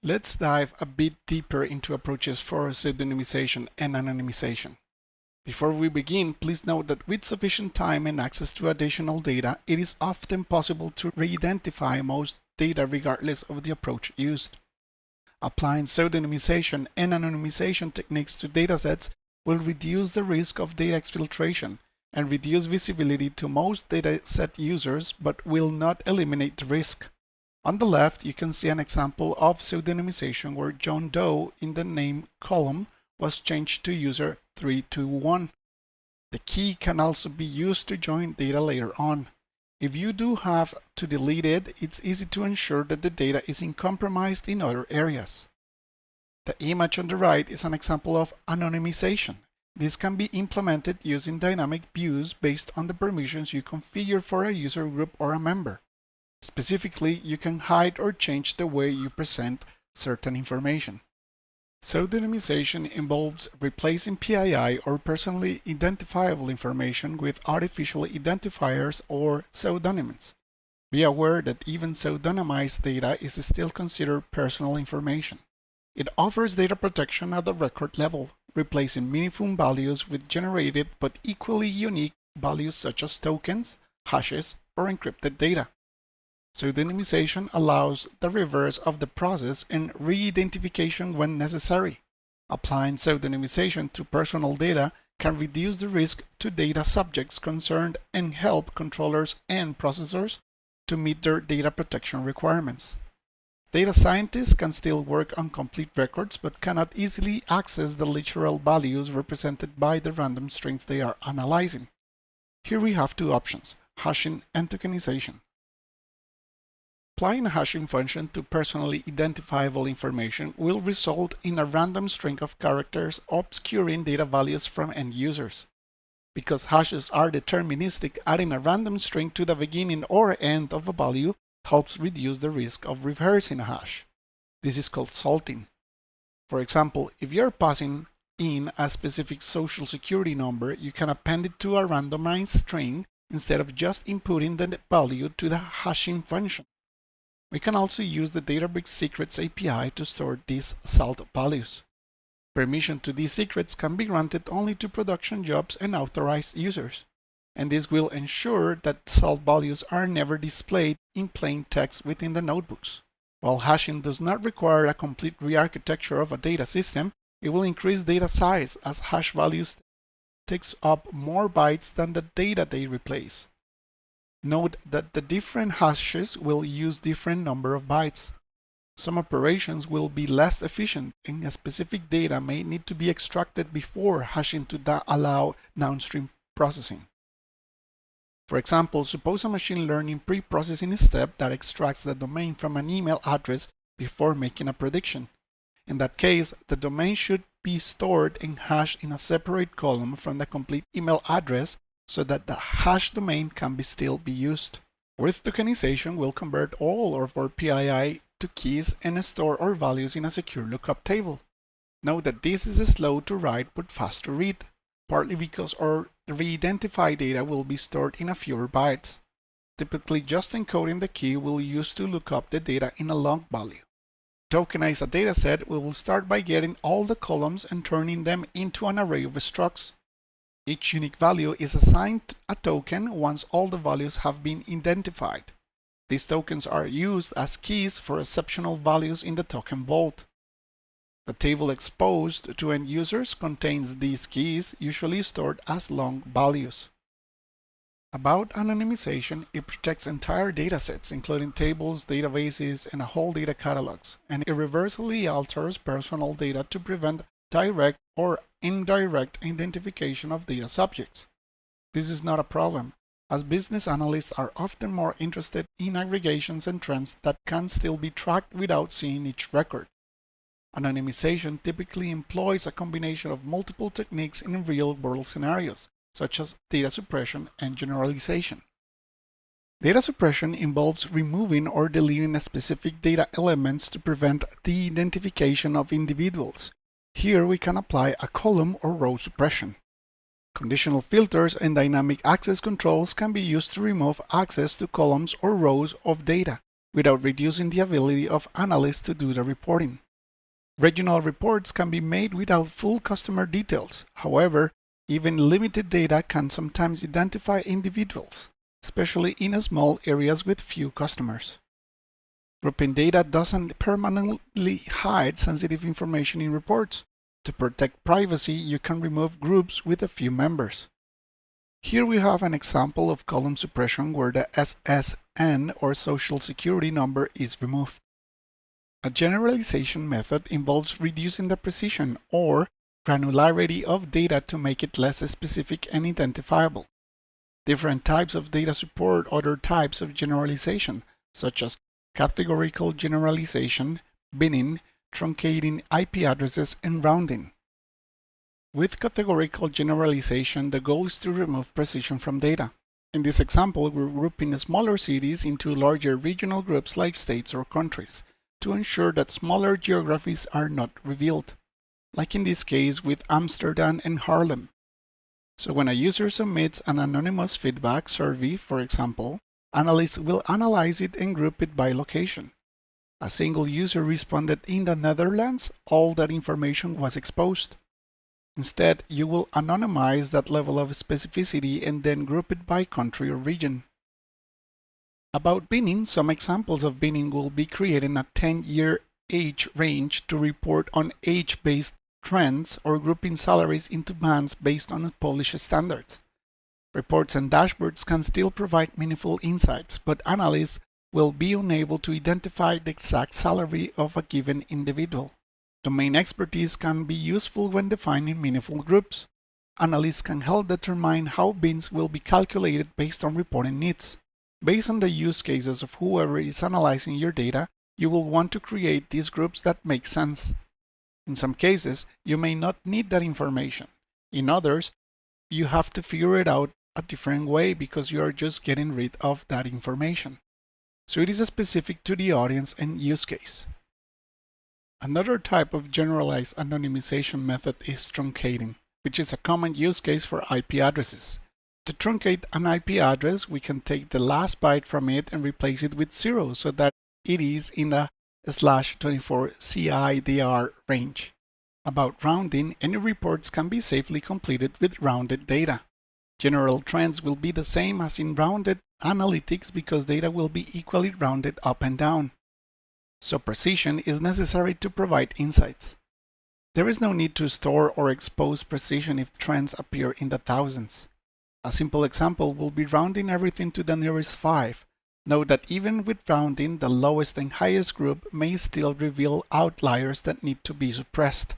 Let's dive a bit deeper into approaches for pseudonymization and anonymization. Before we begin, please note that with sufficient time and access to additional data, it is often possible to re-identify most data regardless of the approach used. Applying pseudonymization and anonymization techniques to datasets will reduce the risk of data exfiltration and reduce visibility to most dataset users, but will not eliminate the risk. On the left, you can see an example of pseudonymization where John Doe in the name column was changed to user 321. The key can also be used to join data later on. If you do have to delete it, it's easy to ensure that the data isn't compromised in other areas. The image on the right is an example of anonymization. This can be implemented using dynamic views based on the permissions you configure for a user group or a member. Specifically, you can hide or change the way you present certain information. Pseudonymization involves replacing PII or personally identifiable information with artificial identifiers or pseudonyms. Be aware that even pseudonymized data is still considered personal information. It offers data protection at the record level, replacing meaningful values with generated but equally unique values such as tokens, hashes, or encrypted data. Pseudonymization allows the reverse of the process and re-identification when necessary. Applying pseudonymization to personal data can reduce the risk to data subjects concerned and help controllers and processors to meet their data protection requirements. Data scientists can still work on complete records but cannot easily access the literal values represented by the random strings they are analyzing. Here we have two options: hashing and tokenization. Applying a hashing function to personally identifiable information will result in a random string of characters obscuring data values from end users. Because hashes are deterministic, adding a random string to the beginning or end of a value helps reduce the risk of reversing a hash. This is called salting. For example, if you're passing in a specific social security number, you can append it to a randomized string instead of just inputting the value to the hashing function. We can also use the Databricks Secrets API to store these salt values. Permission to these secrets can be granted only to production jobs and authorized users, and this will ensure that salt values are never displayed in plain text within the notebooks. While hashing does not require a complete re-architecture of a data system, it will increase data size as hash values takes up more bytes than the data they replace. Note that the different hashes will use different number of bytes. Some operations will be less efficient, and a specific data may need to be extracted before hashing to allow downstream processing. For example, suppose a machine learning pre-processing step that extracts the domain from an email address before making a prediction. In that case, the domain should be stored and hashed in a separate column from the complete email address so that the hash domain can still be used. With tokenization, we'll convert all of our PII to keys and store our values in a secure lookup table. Note that this is slow to write but fast to read, partly because our re-identified data will be stored in a fewer bytes. Typically, just encoding the key we'll use to look up the data in a long value. To tokenize a dataset, we will start by getting all the columns and turning them into an array of structs. Each unique value is assigned a token once all the values have been identified. These tokens are used as keys for exceptional values in the token vault. The table exposed to end users contains these keys, usually stored as long values. About anonymization, it protects entire datasets, including tables, databases, and whole data catalogs, and irreversibly alters personal data to prevent direct or indirect identification of data subjects. This is not a problem, as business analysts are often more interested in aggregations and trends that can still be tracked without seeing each record. Anonymization typically employs a combination of multiple techniques in real-world scenarios, such as data suppression and generalization. Data suppression involves removing or deleting specific data elements to prevent the identification of individuals. Here we can apply a column or row suppression. Conditional filters and dynamic access controls can be used to remove access to columns or rows of data, without reducing the ability of analysts to do the reporting. Regional reports can be made without full customer details. However, even limited data can sometimes identify individuals, especially in small areas with few customers. Grouping data doesn't permanently hide sensitive information in reports. To protect privacy, you can remove groups with a few members. Here we have an example of column suppression where the SSN or social security number is removed. A generalization method involves reducing the precision or granularity of data to make it less specific and identifiable. Different types of data support other types of generalization, such as categorical generalization, binning, truncating IP addresses, and rounding. With categorical generalization, the goal is to remove precision from data. In this example, we're grouping smaller cities into larger regional groups like states or countries to ensure that smaller geographies are not revealed, like in this case with Amsterdam and Harlem. So when a user submits an anonymous feedback survey, for example, analysts will analyze it and group it by location. A single user responded in the Netherlands, all that information was exposed. Instead, you will anonymize that level of specificity and then group it by country or region. About binning, some examples of binning will be creating a 10-year age range to report on age-based trends or grouping salaries into bands based on published standards. Reports and dashboards can still provide meaningful insights, but analysts will be unable to identify the exact salary of a given individual. Domain expertise can be useful when defining meaningful groups. Analysts can help determine how bins will be calculated based on reporting needs. Based on the use cases of whoever is analyzing your data, you will want to create these groups that make sense. In some cases, you may not need that information. In others, you have to figure it out a different way because you are just getting rid of that information. So it is specific to the audience and use case. Another type of generalized anonymization method is truncating, which is a common use case for IP addresses. To truncate an IP address, we can take the last byte from it and replace it with 0 so that it is in the /24 CIDR range. About rounding, any reports can be safely completed with rounded data. General trends will be the same as in rounded analytics because data will be equally rounded up and down. So precision is necessary to provide insights. There is no need to store or expose precision if trends appear in the thousands. A simple example will be rounding everything to the nearest 5. Note that even with rounding, the lowest and highest group may still reveal outliers that need to be suppressed.